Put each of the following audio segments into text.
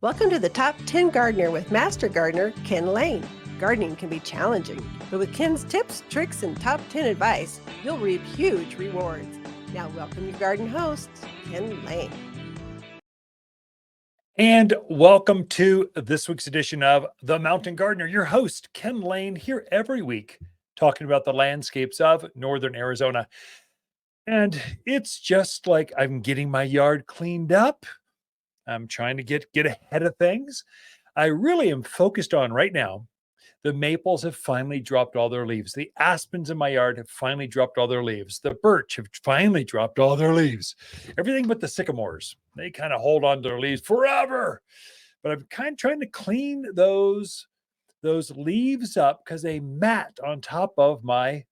Welcome to the Top 10 Gardener with Master Gardener Ken Lain. Gardening can be challenging, but with Ken's tips, tricks, and top 10 advice, you'll reap huge rewards. Now welcome your garden host, Ken Lain. And welcome to this week's edition of The Mountain Gardener. Your host, Ken Lain, here every week talking about the landscapes of northern Arizona. And it's just like I'm getting my yard cleaned up. I'm trying to get ahead of things. I really am focused on right now. The maples have finally dropped all their leaves. The aspens in my yard have finally dropped all their leaves. The birch have finally dropped all their leaves. Everything but the sycamores. They kind of hold on to their leaves forever. But I'm kind of trying to clean those leaves up because they mat on top of my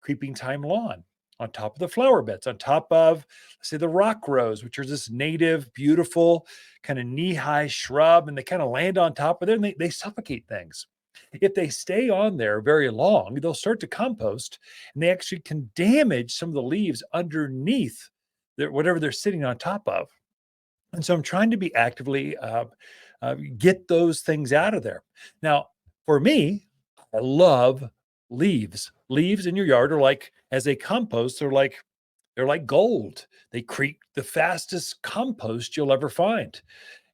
creeping thyme lawn, on top of the flower beds, on top of, let's say, the rock rose, which are this native, beautiful, kind of knee-high shrub, and they kind of land on top of there and they suffocate things. If they stay on there very long, they'll start to compost, and they actually can damage some of the leaves underneath whatever they're sitting on top of. And so I'm trying to be actively get those things out of there. Now, for me, I love leaves. Leaves in your yard are like, as they compost, they're like gold. They create the fastest compost you'll ever find.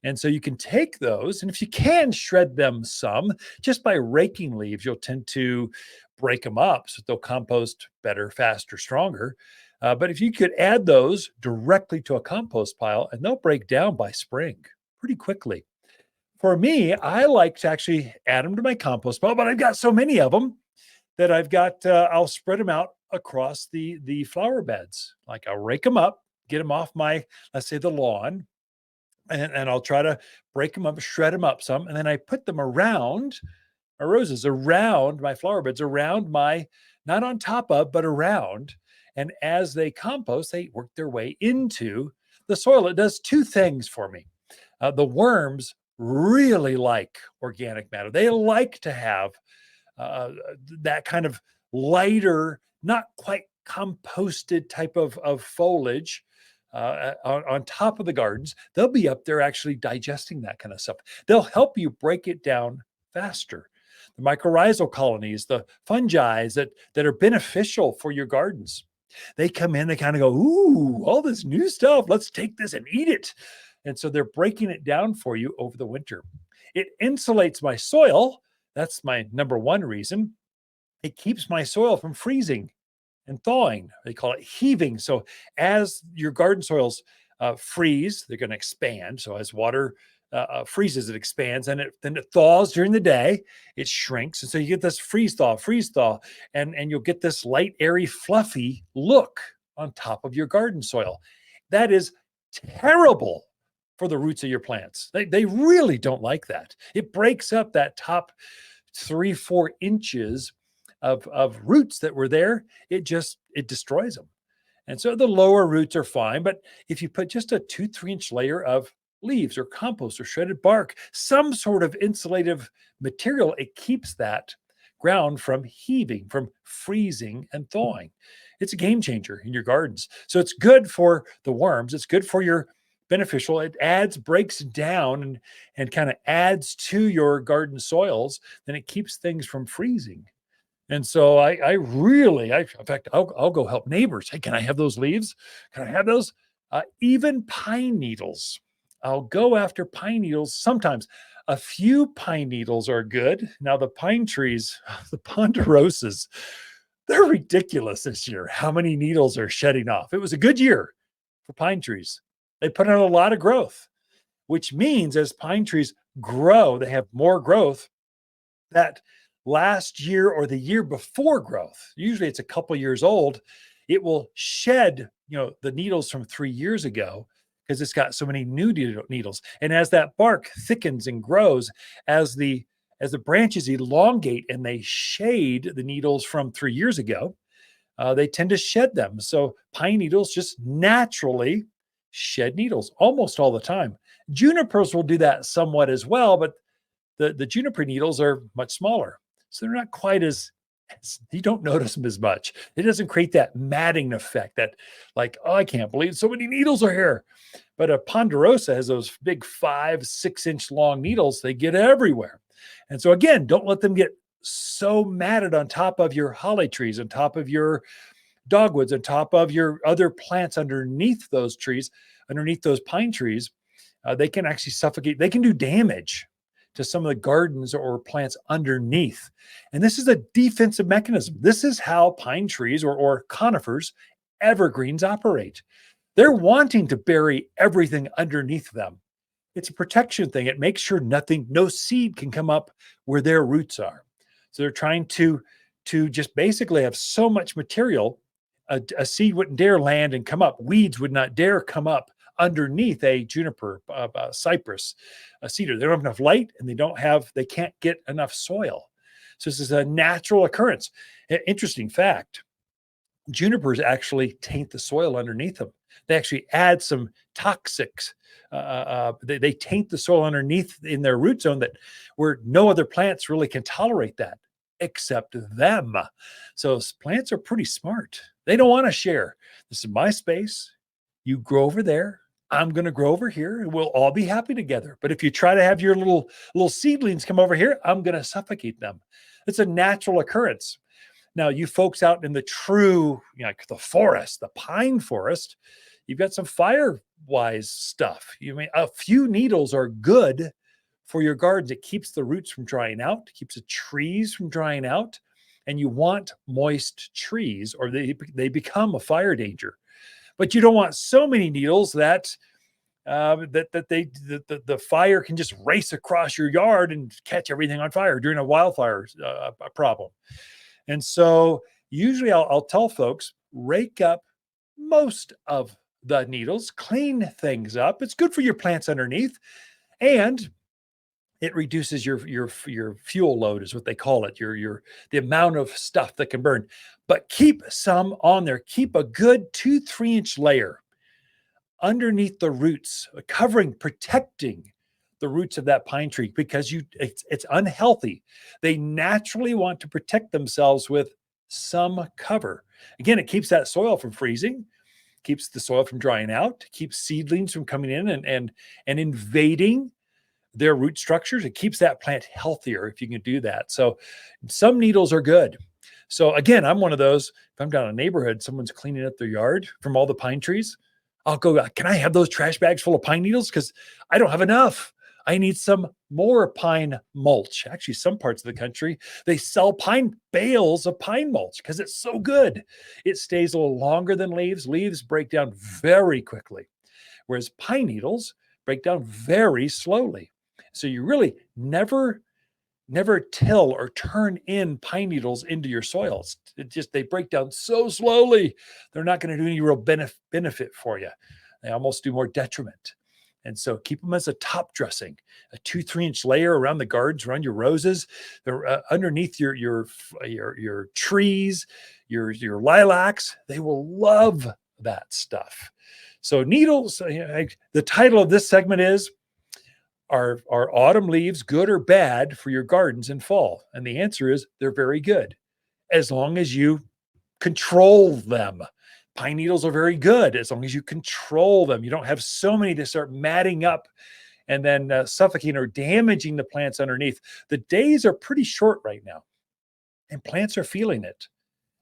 And so you can take those, and if you can shred them some, just by raking leaves, you'll tend to break them up so they'll compost better, faster, stronger. But if you could add those directly to a compost pile, and they'll break down by spring pretty quickly. For me, I like to actually add them to my compost pile, but I've got so many of them that I'll spread them out across the flower beds. Like I'll rake them up, get them off my, let's say, the lawn, and I'll try to break them up, shred them up some, and then I put them around my roses, around my flower beds, around my, not on top of, but around. And as they compost, they work their way into the soil. It does two things for me. The worms really like organic matter. They like to have that kind of lighter, not quite composted type of foliage on top of the gardens. They'll be up there actually digesting that kind of stuff. They'll help you break it down faster. The mycorrhizal colonies, the fungi that are beneficial for your gardens, they come in, they kind of go, ooh, all this new stuff. Let's take this and eat it. And so they're breaking it down for you over the winter. It insulates my soil. That's my number one reason. It keeps my soil from freezing and thawing. They call it heaving. So as your garden soils freeze, they're going to expand. So as water freezes, it expands, and then it thaws during the day. It shrinks, and so you get this freeze thaw, and you'll get this light, airy, fluffy look on top of your garden soil. That is terrible for the roots of your plants. They really don't like that. It breaks up that top 3-4 inches of roots that were there. It destroys them. And so the lower roots are fine, but if you put just a 2-3 inch layer of leaves or compost or shredded bark, some sort of insulative material, it keeps that ground from heaving, from freezing and thawing. It's a game changer in your gardens. So it's good for the worms. It's good for your beneficial. It breaks down and kind of adds to your garden soils. Then it keeps things from freezing. And so in fact, I'll go help neighbors. Hey, can I have those leaves? Can I have those? Even pine needles. I'll go after pine needles. Sometimes a few pine needles are good. Now the pine trees, the ponderosas, they're ridiculous this year. How many needles are shedding off? It was a good year for pine trees. They put on a lot of growth, which means as pine trees grow, they have more growth. That last year or the year before growth, usually it's a couple years old, it will shed, the needles from 3 years ago because it's got so many new needles. And as that bark thickens and grows, as the branches elongate and they shade the needles from 3 years ago, they tend to shed them. So pine needles just naturally shed needles almost all the time. Junipers will do that somewhat as well, but the juniper needles are much smaller. So they're not quite as You don't notice them as much. It doesn't create that matting effect that like, oh, I can't believe so many needles are here. But a ponderosa has those big 5-6 inch long needles. They get everywhere. And so again, don't let them get so matted on top of your holly trees, on top of your dogwoods, on top of your other plants underneath those trees, underneath those pine trees. They can actually suffocate. They can do damage to some of the gardens or plants underneath. And this is a defensive mechanism. This is how pine trees or conifers, evergreens operate. They're wanting to bury everything underneath them. It's a protection thing. It makes sure no seed can come up where their roots are. So they're trying to just basically have so much material, a seed wouldn't dare land and come up. Weeds would not dare come up underneath a juniper, a cypress, a cedar. They don't have enough light and they can't get enough soil. So this is a natural occurrence. Interesting fact, junipers actually taint the soil underneath them. They actually add some toxics. They taint the soil underneath in their root zone where no other plants really can tolerate that except them. So plants are pretty smart. They don't want to share. This is my space. You grow over there. I'm going to grow over here and we'll all be happy together. But if you try to have your little seedlings come over here, I'm going to suffocate them. It's a natural occurrence. Now, you folks out in the true, the forest, the pine forest, you've got some fire-wise stuff. A few needles are good for your gardens. It keeps the roots from drying out, keeps the trees from drying out, and you want moist trees or they become a fire danger. But you don't want so many needles that the fire can just race across your yard and catch everything on fire during a wildfire problem. And so usually I'll tell folks, rake up most of the needles, clean things up. It's good for your plants underneath, and it reduces your fuel load is what they call it, the amount of stuff that can burn. But keep some on there. Keep a good 2-3 inch layer underneath the roots, protecting the roots of that pine tree, because it's unhealthy. They naturally want to protect themselves with some cover. Again, it keeps that soil from freezing, keeps the soil from drying out, keeps seedlings from coming in and invading their root structures. It keeps that plant healthier if you can do that. So some needles are good. So again, I'm one of those. If I'm down in a neighborhood, someone's cleaning up their yard from all the pine trees, I'll go, can I have those trash bags full of pine needles? Because I don't have enough. I need some more pine mulch. Actually, some parts of the country, they sell bales of pine mulch because it's so good. It stays a little longer than leaves. Leaves break down very quickly, whereas pine needles break down very slowly. So you really never till or turn in pine needles into your soils. They break down so slowly. They're not going to do any real benefit for you. They almost do more detriment. And so keep them as a top dressing, a 2-3 inch layer around the gardens, around your roses. They're underneath your trees, your lilacs. They will love that stuff. So needles, the title of this segment is, Are autumn leaves good or bad for your gardens in fall? And the answer is they're very good, as long as you control them. Pine needles are very good as long as you control them. You don't have so many to start matting up and then suffocating or damaging the plants underneath. The days are pretty short right now, and plants are feeling it.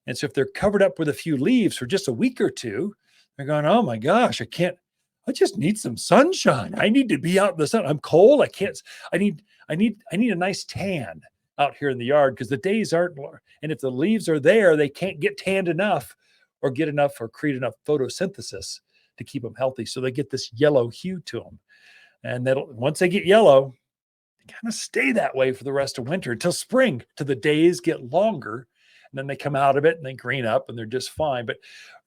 And so if they're covered up with a few leaves for just a week or two, they're going, oh my gosh, I just need some sunshine. I need to be out in the sun. I'm cold. I need a nice tan out here in the yard because the days aren't, and if the leaves are there, they can't get tanned enough or create enough photosynthesis to keep them healthy. So they get this yellow hue to them. And once they get yellow, they kind of stay that way for the rest of winter until spring, till the days get longer. And then they come out of it and they green up and they're just fine. But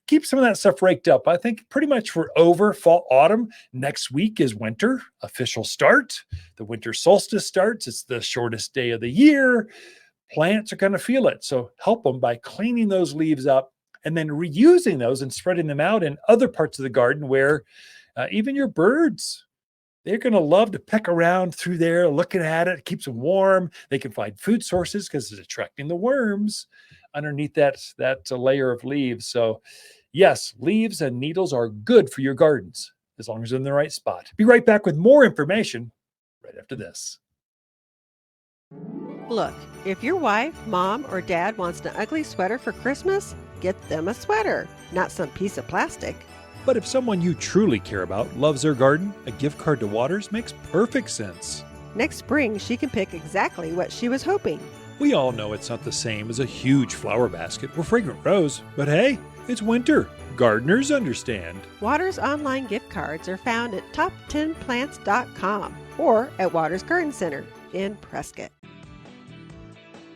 keep some of that stuff raked up. I think pretty much we're over fall, autumn. Next week is winter, official start. The winter solstice starts. It's the shortest day of the year. Plants are going to feel it. So help them by cleaning those leaves up and then reusing those and spreading them out in other parts of the garden where even your birds they're going to love to peck around through there, looking at it. It keeps them warm. They can find food sources because it's attracting the worms underneath that layer of leaves. So yes, leaves and needles are good for your gardens as long as they're in the right spot. Be right back with more information right after this. Look, if your wife, mom, or dad wants an ugly sweater for Christmas, get them a sweater, not some piece of plastic. But if someone you truly care about loves their garden, a gift card to Watters makes perfect sense. Next spring, she can pick exactly what she was hoping. We all know it's not the same as a huge flower basket or fragrant rose, but hey, it's winter. Gardeners understand. Watters online gift cards are found at top10plants.com or at Watters Garden Center in Prescott.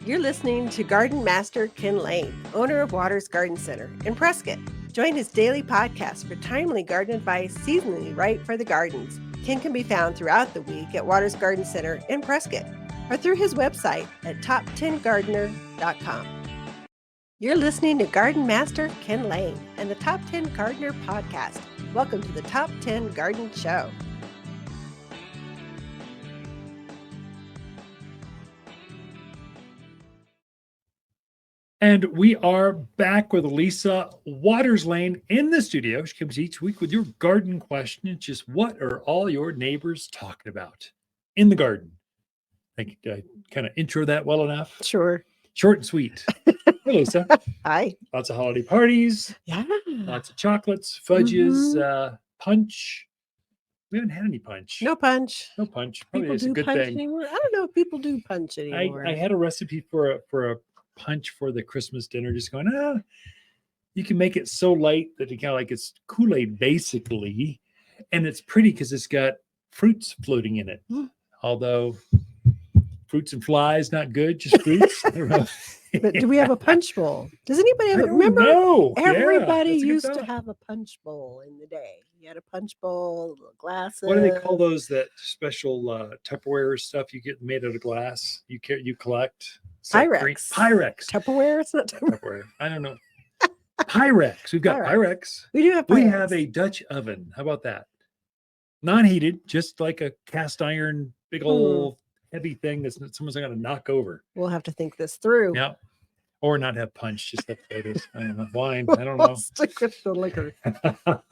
You're listening to Garden Master Ken Lain, owner of Watters Garden Center in Prescott. Join his daily podcast for timely garden advice seasonally right for the gardens. Ken can be found throughout the week at Watters Garden Center in Prescott or through his website at top10gardener.com. You're listening to Garden Master Ken Lain and the Top 10 Gardener Podcast. Welcome to the Top 10 Garden Show. And we are back with Lisa Watters Lain in the studio. She comes each week with your garden question. It's just, what are all your neighbors talking about in the garden? I kind of intro that well enough. Sure. Short and sweet. Hey, Lisa. Hi. Lots of holiday parties. Yeah. Lots of chocolates, fudges, punch. We haven't had any punch. No punch. No punch. Probably People is a do good punch thing. anymore. I don't know if people do punch anymore. I had a recipe for a punch for the Christmas dinner, just going, you can make it so light that it kind of like it's Kool-Aid basically. And it's pretty because it's got fruits floating in it. Although fruits and flies, not good, just fruits. I don't know. But do we have a punch bowl? Does anybody have I a don't remember? know. Everybody Yeah, used to have a punch bowl in the day. You had a punch bowl, little glasses. What do they call those? That special Tupperware stuff you get made out of glass? You collect Pyrex. Pyrex. Tupperware. It's not Tupperware. I don't know. Pyrex. We've got Pyrex. We do have Pyrex. We have a Dutch oven. How about that? Non-heated, just like a cast iron, big old heavy thing that someone's got to knock over. We'll have to think this through. Yeah. Or not have punch, just have potatoes. I don't know. Wine. I don't know. Stick with the liquor.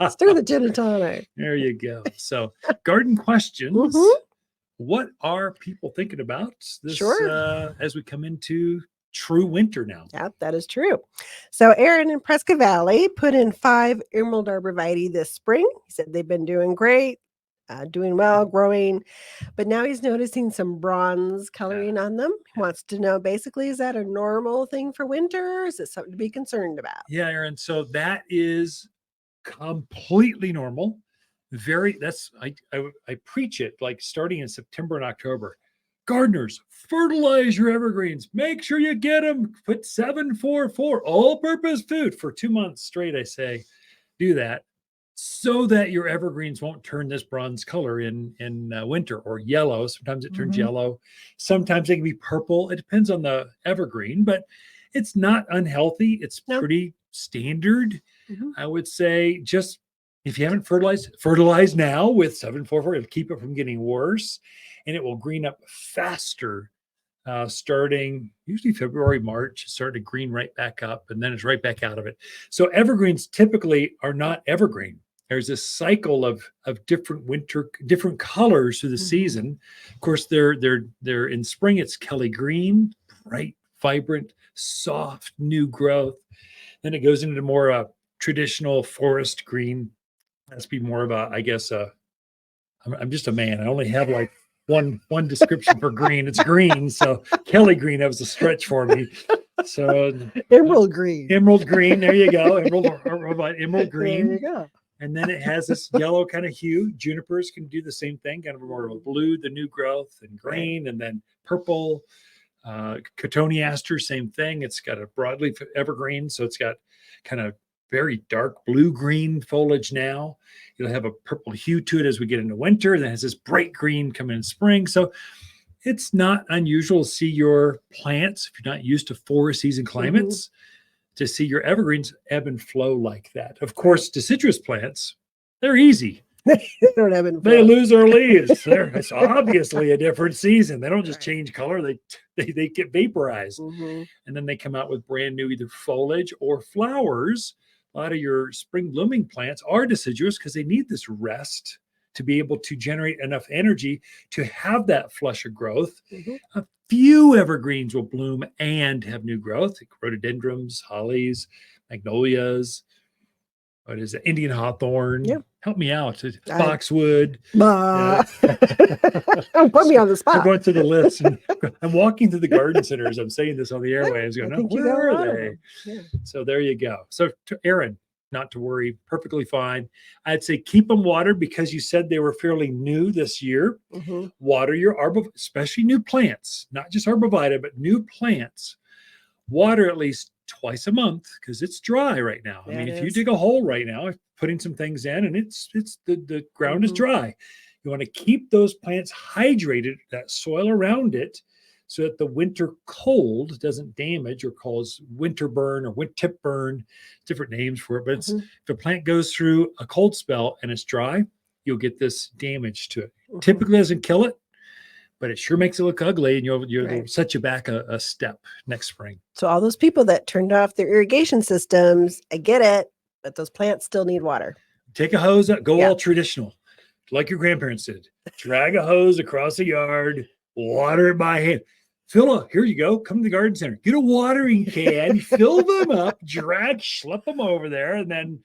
Stir the gin and tonic. There you go. So, garden questions. What are people thinking about this as we come into true winter now? Yeah, that is true. So Aaron in Prescott Valley put in 5 Emerald Arborvitae this spring. He said they've been doing great, doing well, growing, but now he's noticing some bronze coloring on them. He wants to know, basically, is that a normal thing for winter? Or is it something to be concerned about? Yeah, Aaron. So that is completely normal. I preach it like starting in September and October. Gardeners, fertilize your evergreens. Make sure you get them. Put 744 all-purpose food for 2 months straight. I say, do that so that your evergreens won't turn this bronze color in winter, or yellow. Sometimes it turns yellow. Sometimes it can be purple. It depends on the evergreen, but it's not unhealthy. It's pretty standard. I would say, just if you haven't fertilize now with 744. It'll keep it from getting worse, and it will green up faster starting usually February, March. Start to green right back up, and then it's right back out of it. So evergreens typically are not evergreen. There's a cycle of different colors through the season. Of course, they're in spring. It's Kelly green, bright, vibrant, soft, new growth. Then it goes into more traditional forest green. That's be more of I'm just a man. I only have like one description for green. It's green. So Kelly green, that was a stretch for me. So Emerald green. There you go. Emerald green. There you go. And then it has this yellow kind of hue. Junipers can do the same thing, kind of more of a blue, the new growth, and green, and then purple. Cotoneaster, same thing. It's got a broadleaf evergreen, so it's got kind of very dark blue-green foliage now. It'll have a purple hue to it as we get into winter. Then it has this bright green coming in spring. So it's not unusual to see your plants, if you're not used to 4-season climates, to see your evergreens ebb and flow like that. Of course, deciduous plants, they're easy. They don't have They inflow. lose their leaves. It's obviously a different season. They don't just Right. change color. They get vaporized. Mm-hmm. And then they come out with brand new either foliage or flowers. A lot of your spring blooming plants are deciduous because they need this rest to be able to generate enough energy to have that flush of growth. Mm-hmm. A few evergreens will bloom and have new growth, like rhododendrons, hollies, magnolias. What is it? Indian hawthorn. Yeah. Help me out. Boxwood. Put me on the spot. I'm going through the list and I'm walking through the garden center as I'm saying this on the airwaves. Going, I think where you got a lot are of they? them. Yeah. So there you go. So to Aaron, not to worry, perfectly fine. I'd say keep them watered because you said they were fairly new this year. Mm-hmm. Water your especially new plants, not just arborvitae, but new plants. Water at least twice a month because it's dry right now. Yeah, I mean, it if you is. dig a hole right now, putting some things in and it's the ground is dry. You want to keep those plants hydrated, that soil around it, so that the winter cold doesn't damage or cause winter burn or wind tip burn, different names for it. But it's, if a plant goes through a cold spell and it's dry, you'll get this damage to it. Typically doesn't kill it, but it sure makes it look ugly, and you'll set you back a step next spring. So all those people that turned off their irrigation systems, I get it, but those plants still need water. Take a hose up, go all traditional, like your grandparents did. Drag a hose across the yard, water it by hand. Here you go. Come to the garden center. Get a watering can, fill them up, schlep them over there, and then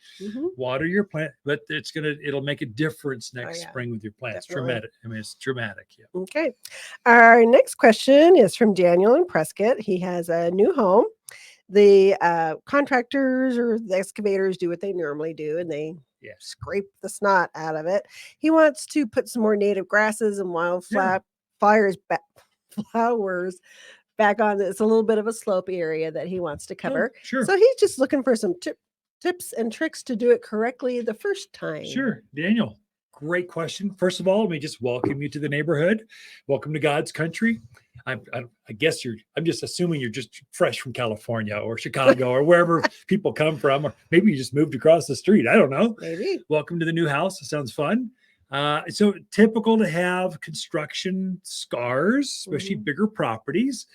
water your plant. But it'll make a difference next spring with your plants. Definitely. Dramatic. I mean, it's dramatic. Yeah. Okay. Our next question is from Daniel in Prescott. He has a new home. The contractors or the excavators do what they normally do, and they scrape the snot out of it. He wants to put some more native grasses and flowers back on. It's a little bit of a slope area that he wants to cover. Sure. So he's just looking for some tips and tricks to do it correctly the first time. Sure. Daniel, great question. First of all, let me just welcome you to the neighborhood. Welcome to God's country. I guess I'm just assuming you're just fresh from California or Chicago or wherever people come from, or maybe you just moved across the street. I don't know. Maybe. Welcome to the new house. It sounds fun. So typical to have construction scars, especially bigger properties.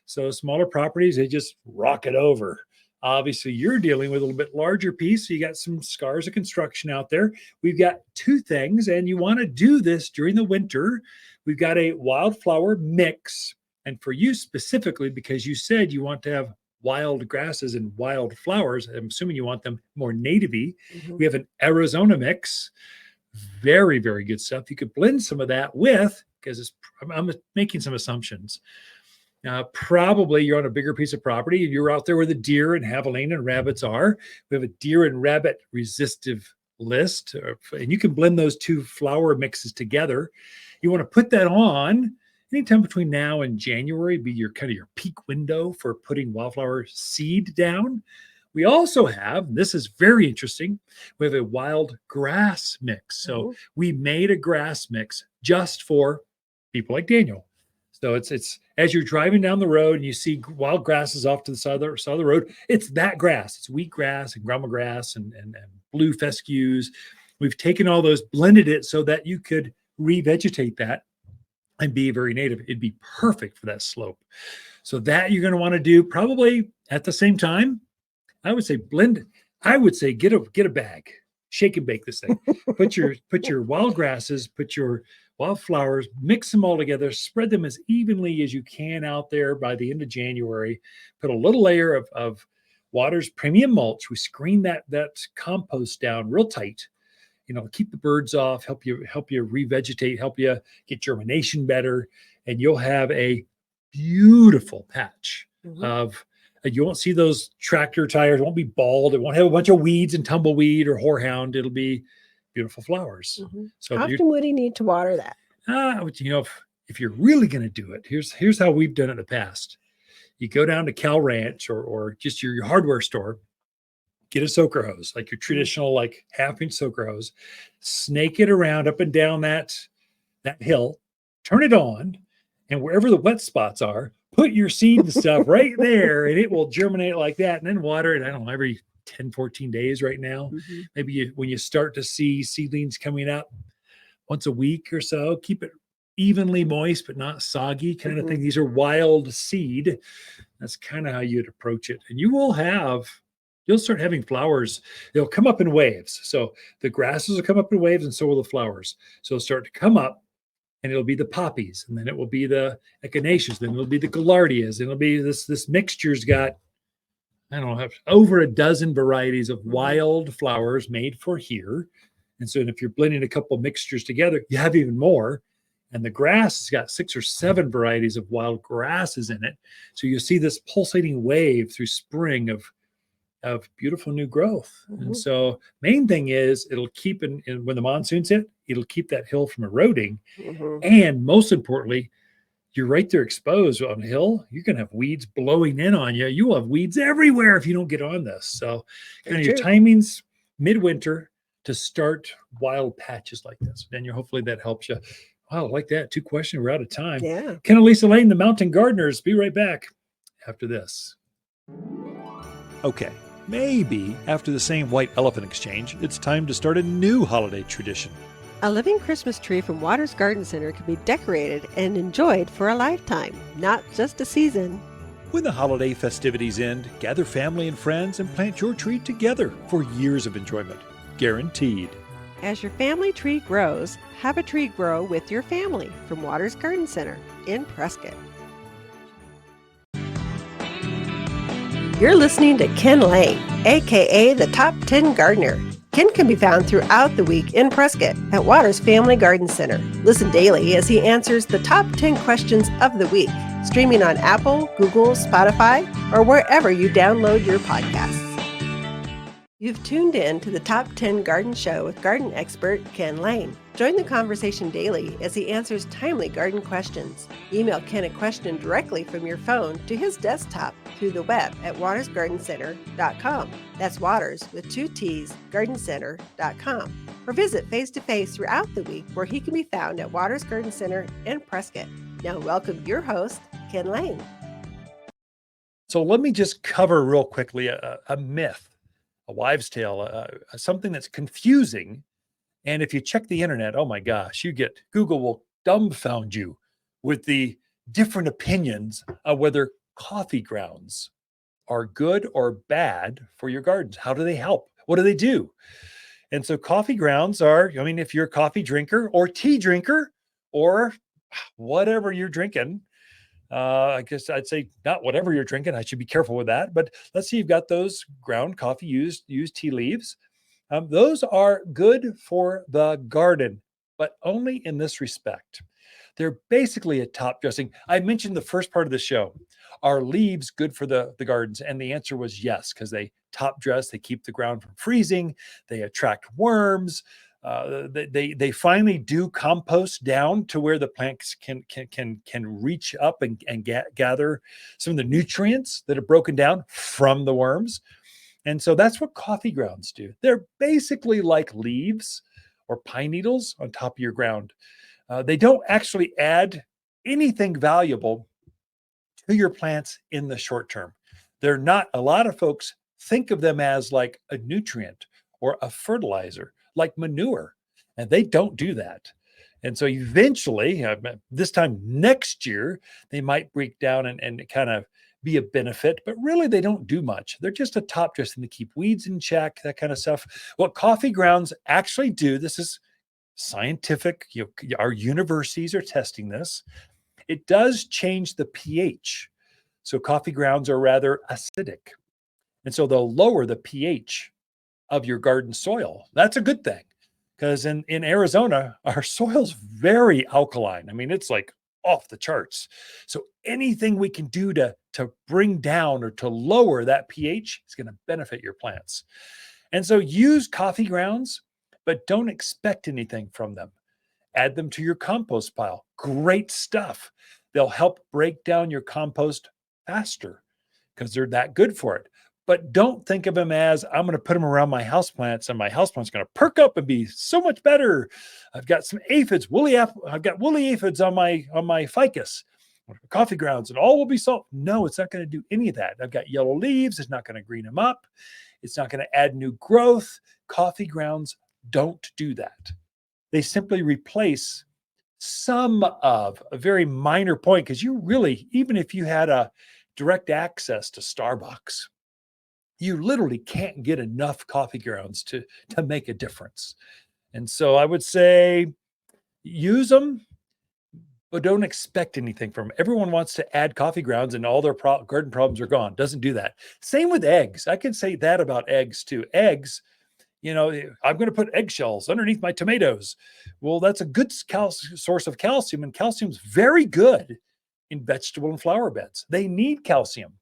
So smaller properties, they just rock it over. Obviously, you're dealing with a little bit larger piece. So you got some scars of construction out there. We've got two things, and you want to do this during the winter. We've got a wildflower mix. And for you specifically, because you said you want to have wild grasses and wild flowers, I'm assuming you want them more native-y. We have an Arizona mix. Very, very good stuff. You could blend some of that with, because I'm making some assumptions. Probably you're on a bigger piece of property. You're out there where the deer and javelina and rabbits are. We have a deer and rabbit resistive list, and you can blend those two flower mixes together. You want to put that on anytime between now and January, be your kind of your peak window for putting wildflower seed down. We also have, this is very interesting, we have a wild grass mix. So we made a grass mix just for people like Daniel. So it's as you're driving down the road and you see wild grasses off to the side of the road, it's that grass. It's wheatgrass and grama grass and blue fescues. We've taken all those, blended it so that you could revegetate that and be very native. It'd be perfect for that slope. So that you're going to want to do probably at the same time. I would say blend. I would say get a bag, shake and bake this thing. Put your wild grasses, put your wildflowers, mix them all together, spread them as evenly as you can out there by the end of January. Put a little layer of Waters premium mulch. We screen that compost down real tight. Keep the birds off, help you revegetate, help you get germination better, and you'll have a beautiful patch of. You won't see those tractor tires. It won't be bald. It won't have a bunch of weeds and tumbleweed or horehound. It'll be beautiful flowers. So how often would he need to water that? If you're really going to do it, here's how we've done it in the past. You go down to Cal Ranch or just your hardware store, get a soaker hose, like your traditional, like half-inch soaker hose, snake it around up and down that hill, turn it on, and wherever the wet spots are, put your seed and stuff right there, and it will germinate like that, and then water it, I don't know, every 10, 14 days right now. Mm-hmm. Maybe when you start to see seedlings coming up once a week or so, keep it evenly moist, but not soggy kind of thing. These are wild seed. That's kind of how you'd approach it. And you'll start having flowers. They'll come up in waves. So the grasses will come up in waves and so will the flowers. So it'll start to come up and it'll be the poppies, and then it will be the echinaceas, then it'll be the gaillardias, and it'll be this mixture's got, I don't know, over a dozen varieties of wild flowers made for here. And so if you're blending a couple mixtures together, you have even more. And the grass has got 6 or 7 varieties of wild grasses in it. So you'll see this pulsating wave through spring of beautiful new growth. And so main thing is it'll keep when the monsoons hit, it'll keep that hill from eroding. And most importantly, you're right there exposed on a hill. You're going to have weeds blowing in on you. You will have weeds everywhere if you don't get on this. So kind of your timings midwinter to start wild patches like this. Then hopefully that helps you. Wow, I like that. 2 questions. We're out of time. Yeah. Ken and Lisa Lain, the Mountain Gardeners. Be right back after this. Okay, maybe after the same white elephant exchange, it's time to start a new holiday tradition. A living Christmas tree from Watters Garden Center can be decorated and enjoyed for a lifetime, not just a season. When the holiday festivities end, gather family and friends and plant your tree together for years of enjoyment. Guaranteed. As your family tree grows, have a tree grow with your family from Watters Garden Center in Prescott. You're listening to Ken Lain, aka the Top 10 Gardener. Ken can be found throughout the week in Prescott at Watters Family Garden Center. Listen daily as he answers the top 10 questions of the week, streaming on Apple, Google, Spotify, or wherever you download your podcasts. You've tuned in to the Top 10 Garden Show with garden expert Ken Lain. Join the conversation daily as he answers timely garden questions. Email Ken a question directly from your phone to his desktop through the web at wattersgardencenter.com. That's Watters with 2 T's, gardencenter.com. Or visit face-to-face throughout the week where he can be found at Watters Garden Center in Prescott. Now welcome your host, Ken Lain. So let me just cover real quickly a myth, a wives' tale, something that's confusing. And if you check the internet, oh my gosh, Google will dumbfound you with the different opinions of whether coffee grounds are good or bad for your gardens. How do they help? What do they do? And so coffee grounds are, if you're a coffee drinker or tea drinker or whatever you're drinking, I guess I'd say not whatever you're drinking. I should be careful with that. But let's say you've got those ground coffee used tea leaves. Those are good for the garden, but only in this respect. They're basically a top dressing. I mentioned the first part of the show. Are leaves good for the gardens? And the answer was yes, because they top dress, they keep the ground from freezing, they attract worms. They finally do compost down to where the plants can reach up and gather some of the nutrients that are broken down from the worms. And so that's what coffee grounds do. They're basically like leaves or pine needles on top of your ground. They don't actually add anything valuable to your plants in the short term. They're not, a lot of folks think of them as like a nutrient or a fertilizer, like manure, and they don't do that. And so eventually, this time next year, they might break down and kind of be a benefit, but really they don't do much. They're just a top dressing to keep weeds in check, that kind of stuff. What coffee grounds actually do, this is scientific, our universities are testing this. It does change the pH. So coffee grounds are rather acidic. And so they'll lower the pH of your garden soil. That's a good thing, because in Arizona, our soil's very alkaline. It's like off the charts. So anything we can do to bring down or to lower that pH is going to benefit your plants. And so use coffee grounds, but don't expect anything from them. Add them to your compost pile. Great stuff. They'll help break down your compost faster because they're that good for it. But don't think of them as, I'm going to put them around my houseplants and my houseplant's going to perk up and be so much better. I've got some aphids, I've got woolly aphids on my ficus. coffee grounds and all will be solved. No, it's not going to do any of that. I've got yellow leaves. It's not going to green them up. It's not going to add new growth. Coffee grounds don't do that. They simply replace some of a very minor point, because you really, even if you had a direct access to Starbucks, you literally can't get enough coffee grounds to make a difference. And so I would say use them, but don't expect anything from them. Everyone wants to add coffee grounds and all their garden problems are gone. Doesn't do that. Same with eggs. I can say that about eggs too. Eggs, I'm going to put eggshells underneath my tomatoes. Well, that's a good source of calcium, and calcium's very good in vegetable and flower beds. They need calcium.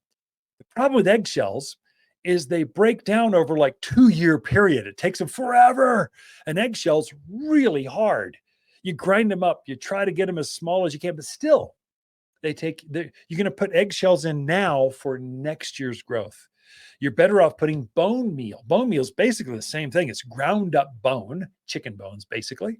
The problem with eggshells is they break down over like 2-year period. It takes them forever. An eggshell's really hard. You grind them up, you try to get them as small as you can, but still, you're going to put eggshells in now for next year's growth. You're better off putting bone meal. Bone meal is basically the same thing. It's ground up bone, chicken bones, basically.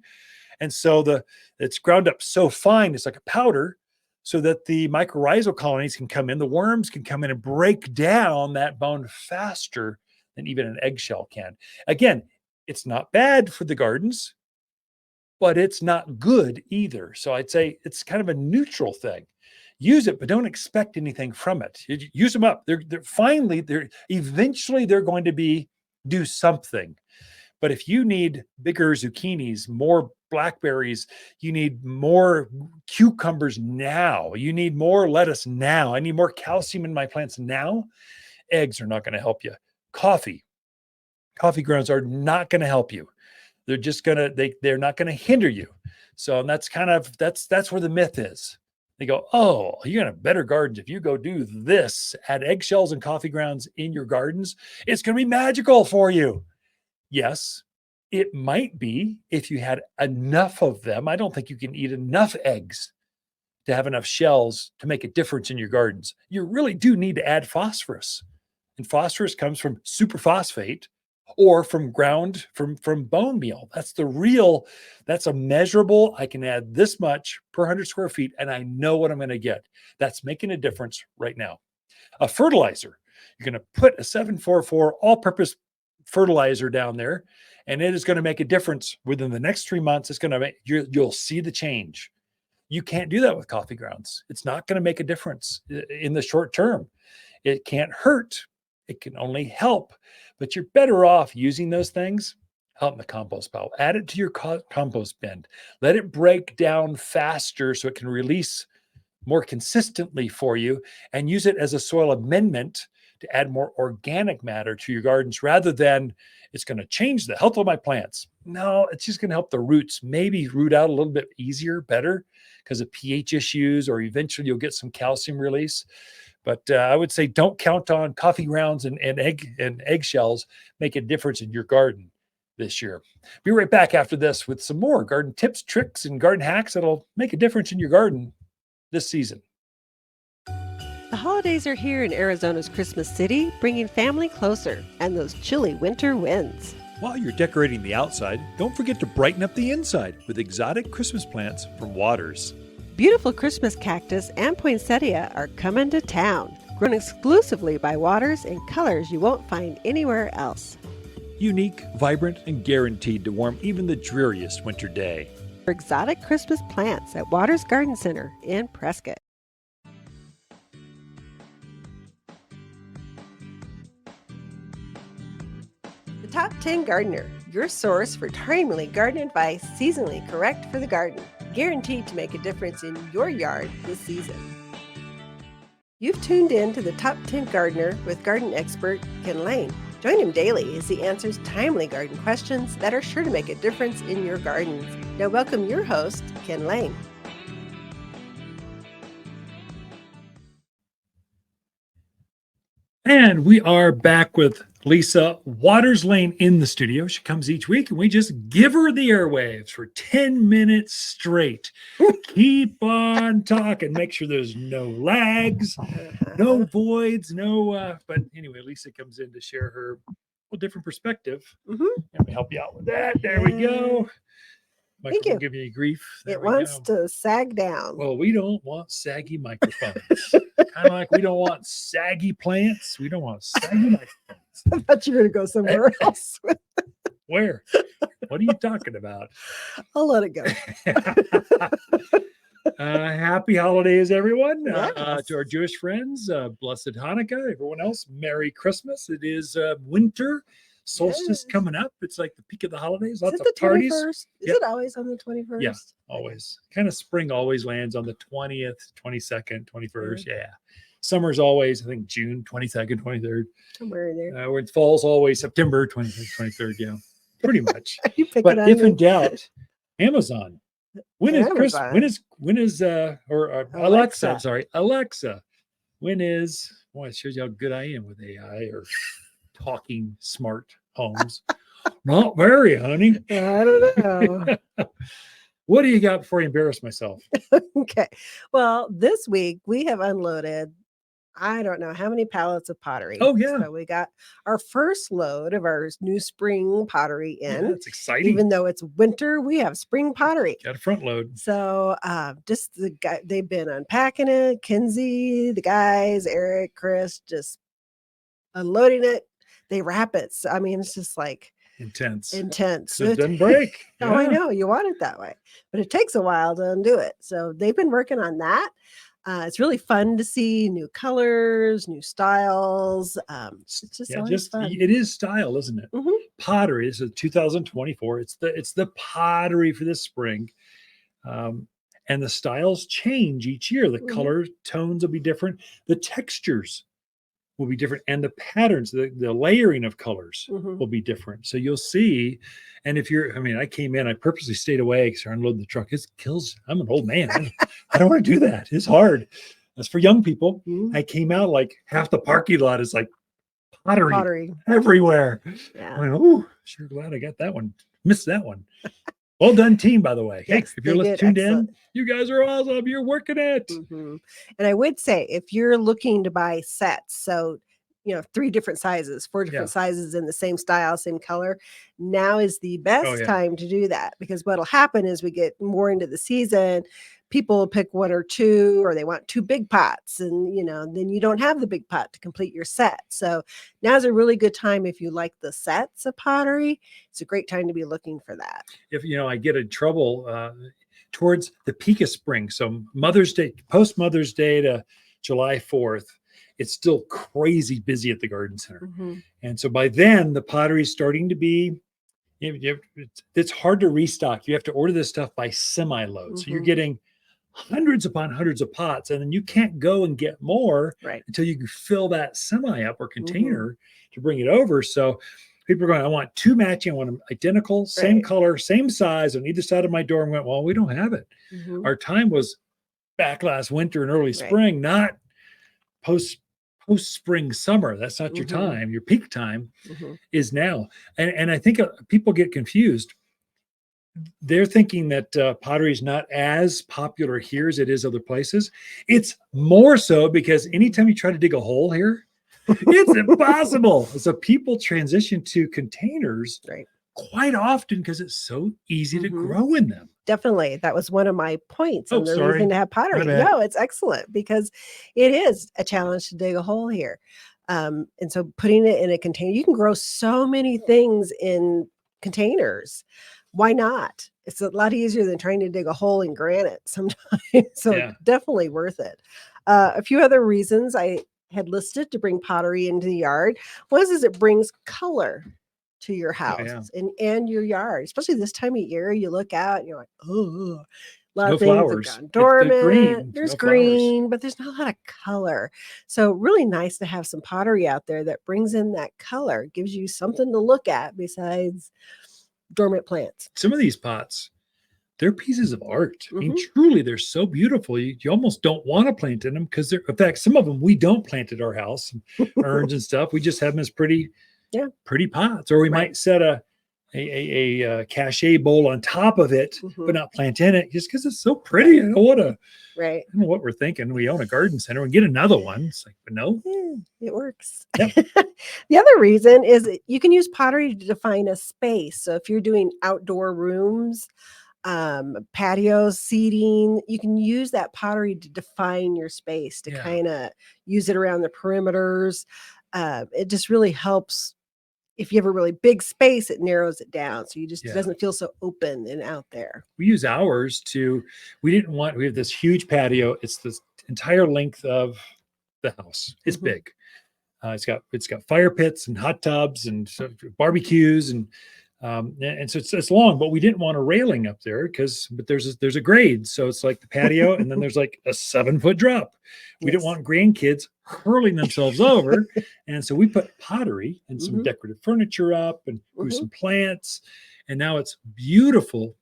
And so it's ground up so fine, it's like a powder, so that the mycorrhizal colonies can come in, the worms can come in and break down that bone faster than even an eggshell can. Again, it's not bad for the gardens, but it's not good either. So I'd say it's kind of a neutral thing. Use it, but don't expect anything from it. Use them up. Eventually they're going to do something. But if you need bigger zucchinis, more blackberries, you need more cucumbers now, you need more lettuce now, I need more calcium in my plants now, eggs are not going to help you. Coffee grounds are not going to help you. They're just they're not going to hinder you. So that's where the myth is. They go, oh, you're going to have better gardens if you go do this, add eggshells and coffee grounds in your gardens. It's going to be magical for you. Yes, it might be if you had enough of them. I don't think you can eat enough eggs to have enough shells to make a difference in your gardens. You really do need to add phosphorus. And phosphorus comes from superphosphate or from bone meal. That's a measurable. I can add this much per 100 square feet and I know what I'm going to get. That's making a difference right now. A fertilizer, you're going to put a 744 all-purpose fertilizer down there, and it is going to make a difference within the next 3 months. You'll see the change. You can't do that with coffee grounds. It's not going to make a difference in the short term. It can't hurt. It can only help, but you're better off using those things out in the compost pile. Add it to your compost bin. Let it break down faster so it can release more consistently for you, and use it as a soil amendment to add more organic matter to your gardens, rather than it's going to change the health of my plants. No, it's just going to help the roots maybe root out a little bit easier, better, because of pH issues, or eventually you'll get some calcium release. But I would say don't count on coffee grounds and eggshells make a difference in your garden this year. Be right back after this with some more garden tips, tricks, and garden hacks that'll make a difference in your garden this season. The holidays are here in Arizona's Christmas City, bringing family closer and those chilly winter winds. While you're decorating the outside, don't forget to brighten up the inside with exotic Christmas plants from Watters. Beautiful Christmas cactus and poinsettia are coming to town, grown exclusively by Watters in colors you won't find anywhere else. Unique, vibrant, and guaranteed to warm even the dreariest winter day. For exotic Christmas plants at Watters Garden Center in Prescott. The Top 10 Gardener, your source for timely garden advice, seasonally correct for the garden, guaranteed to make a difference in your yard this season. You've tuned in to the Top 10 Gardener with garden expert Ken Lain. Join him daily as he answers timely garden questions that are sure to make a difference in your gardens. Now welcome your host, Ken Lain. And we are back with Lisa Waters Lain in the studio. She comes each week and we just give her the airwaves for 10 minutes straight. Keep on talking. Make sure there's no lags, no voids, but anyway, Lisa comes in to share her different perspective. Let me help you out with that. There we go. Microphone give you grief. There It we wants go. to sag down. Well, we don't want saggy microphones. Kind of like we don't want saggy plants. We don't want saggy microphones. I thought you were going to go somewhere else. Where? What are you talking about? I'll let it go. Happy holidays, everyone. Yes. To our Jewish friends, blessed Hanukkah. Everyone else, Merry Christmas. It is winter solstice coming up. It's like the peak of the holidays. Lots of parties. 21st? Is it always on the 21st? Yeah, always. Kind of spring always lands on the 20th, 22nd, 21st. Yeah. Summer's always, I think, June 22nd, 23rd. Somewhere in there. When fall's always September 23rd, 23rd. Yeah, pretty much. But if in doubt, Amazon. When is Christmas? When is Alexa? I'm sorry, Alexa. When is? Boy, it shows you how good I am with AI or talking smart homes. Not very, honey. I don't know. What do you got before I embarrass myself? Okay. Well, this week we have unloaded, I don't know how many pallets of pottery. Oh, yeah. So we got our first load of our new spring pottery in. That's exciting. Even though it's winter, we have spring pottery. Got a front load. So just the guy, they've been unpacking it. Kinsey, the guys, Eric, Chris, just unloading it. They wrap it. So, I mean, it's just like intense. So it doesn't break. Yeah. Oh, I know. You want it that way. But it takes a while to undo it. So they've been working on that. It's really fun to see new colors, new styles. It's just always fun. It is style, isn't it? Mm-hmm. Pottery is 2024. It's the pottery for this spring, and the styles change each year. The color tones will be different. The textures will be different, and the patterns, the layering of colors will be different. So you'll see. And if I came in, I purposely stayed away because I unloaded the truck. It kills. I'm an old man. I don't want to do that. It's hard. That's for young people. I came out like half the parking lot is like pottery. Everywhere. Yeah. I went, oh, sure glad I got that one. Missed that one. Well done, team, by the way. Yes, hey, if you're tuned in, you guys are awesome. You're working it. And I would say if you're looking to buy sets, so 3 different sizes, 4 different sizes in the same style, same color, now is the best time to do that, because what'll happen is we get more into the season, people will pick 1 or 2, or they want 2 big pots, and then you don't have the big pot to complete your set. So now's a really good time if you like the sets of pottery. It's a great time to be looking for that. If I get in trouble towards the peak of spring, so Mother's Day, post Mother's Day to July 4th, it's still crazy busy at the garden center. And so by then the pottery is starting to be, it's hard to restock. You have to order this stuff by semi-load. So you're getting hundreds upon hundreds of pots, and then you can't go and get more until you fill that semi up or container to bring it over. So people are going, I want 2 matching, I want them identical, same color, same size on either side of my door. And went, well, we don't have it. Our time was back last winter and early spring, not post spring, summer. That's not your time. Your peak time is now. And I think people get confused. They're thinking that pottery is not as popular here as it is other places. It's more so because anytime you try to dig a hole here, it's impossible. So people transition to containers quite often because it's so easy to grow in them. Definitely. That was one of my points on the reason to have pottery. No, it's excellent because it is a challenge to dig a hole here. And so putting it in a container, you can grow so many things in containers. Why not? It's a lot easier than trying to dig a hole in granite sometimes. So definitely worth it. A few other reasons I had listed to bring pottery into the yard was it brings color to your house and your yard, especially this time of year. You look out and you're like, oh, a lot of things have gone dormant. There's green, but there's not a lot of color. So really nice to have some pottery out there that brings in that color, gives you something to look at besides dormant plants. Some of these pots, they're pieces of art. I mean, truly, they're so beautiful. You almost don't want to plant in them because in fact, some of them we don't plant at our house, urns and stuff. We just have them as pretty pots, or we might set a cachet bowl on top of it, but not plant in it just because it's so pretty. I don't want to. I don't know what we're thinking. We own a garden center and get another one. It's like, but no, it works. The other reason is you can use pottery to define a space. So if you're doing outdoor rooms, patios, seating. You can use that pottery to define your space, to kind of use it around the perimeters. It just really helps. If you have a really big space, it narrows it down. So it doesn't feel so open and out there. We use ours we have this huge patio. It's the entire length of the house. It's big. It's got fire pits and hot tubs and barbecues and so it's long, but we didn't want a railing up there but there's a grade. So it's like the patio and then there's like a 7-foot drop. We didn't want grandkids hurling themselves over. And so we put pottery and some decorative furniture up and grew some plants. And now it's beautiful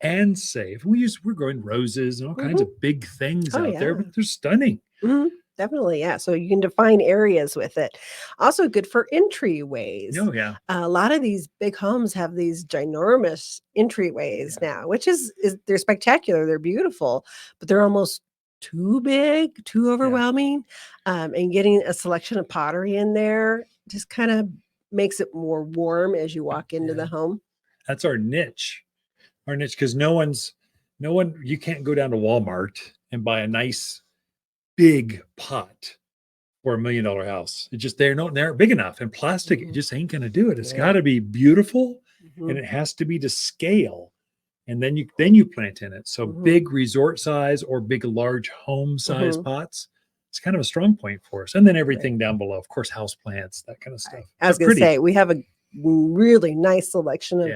and safe. We're growing roses and all kinds of big things out there, but they're stunning. Definitely, yeah. So you can define areas with it. Also good for entryways. Oh, yeah. A lot of these big homes have these ginormous entryways now, which is they're spectacular. They're beautiful, but they're almost too big, too overwhelming. And getting a selection of pottery in there just kind of makes it more warm as you walk into the home. That's our niche. Because you can't go down to Walmart and buy a nice big pot for $1 million house. It just they aren't big enough, and plastic it just ain't gonna do it. It's got to be beautiful, and it has to be to scale, and then you plant in it. So big resort size or big large home size pots. It's kind of a strong point for us, and then everything down below, of course, house plants, that kind of stuff. I was gonna say we have a really nice selection of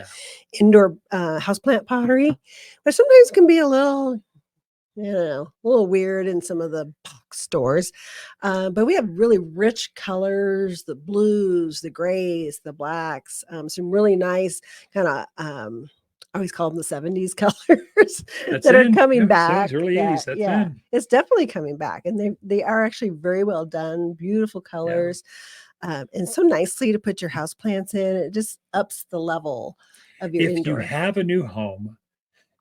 indoor houseplant pottery, but sometimes can be a little weird in some of the box stores. But we have really rich colors, the blues, the grays, the blacks, some really nice kind of, I always call them the 70s colors that are coming back. 70s, early 80s, that's in. It's definitely coming back. And they are actually very well done, beautiful colors. And so nicely to put your house plants in. It just ups the level of your indoor. If you have a new home,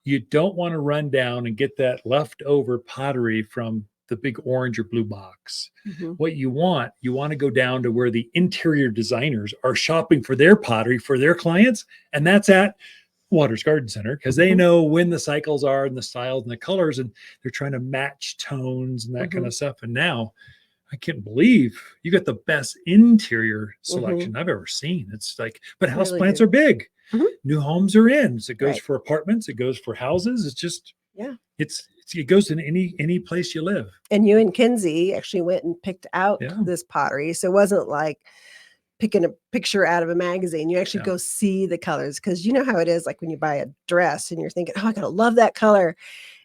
you don't want to run down and get that leftover pottery from the big orange or blue box. What you want to go down to where the interior designers are shopping for their pottery for their clients. And that's at Watters Garden Center, because they know when the cycles are and the styles and the colors, and they're trying to match tones and that kind of stuff. And now I can't believe you got the best interior selection I've ever seen. It's like, but houseplants are big. New homes are in. So it goes for apartments. It goes for houses. It's just, it goes in any place you live. And you and Kinsey actually went and picked out this pottery. So it wasn't like picking a picture out of a magazine. You actually go see the colors, because you know how it is, like when you buy a dress and you're thinking, oh, I gotta love that color.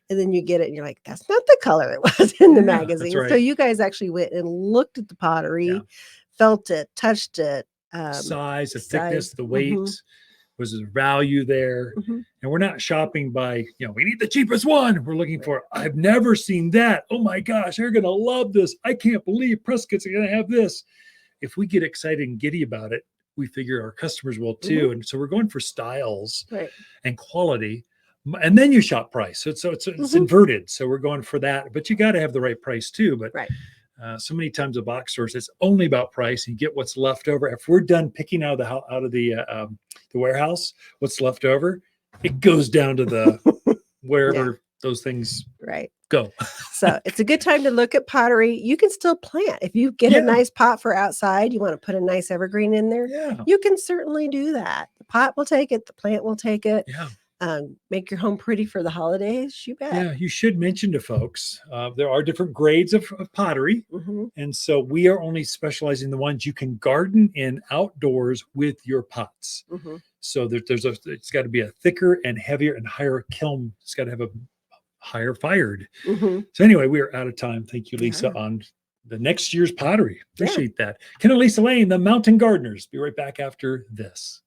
And then you get it and you're like, that's not the color it was in the magazine. Right. So you guys actually went and looked at the pottery, felt it, touched it. Size, the thickness, the weight. Was there value there? And we're not shopping by, we need the cheapest one. We're looking for, I've never seen that. Oh my gosh, they're going to love this. I can't believe Prescott's going to have this. If we get excited and giddy about it, we figure our customers will too. And so we're going for styles and quality. And then you shop price. So it's inverted. So we're going for that. But you got to have the right price too. But so many times at box stores, it's only about price. You get what's left over. If we're done picking out of the warehouse, what's left over, it goes down to the wherever those things go. So it's a good time to look at pottery. You can still plant. If you get a nice pot for outside, you want to put a nice evergreen in there, you can certainly do that. The pot will take it. The plant will take it. Make your home pretty for the holidays. You bet. Yeah, you should mention to folks, there are different grades of pottery. And so we are only specializing in the ones you can garden in outdoors with your pots. So it's got to be a thicker and heavier and higher kiln. It's got to have a higher fired. So anyway, we are out of time. Thank you, Lisa, on the next year's pottery. Appreciate that. Ken and Lisa Lain, the Mountain Gardeners. Be right back after this.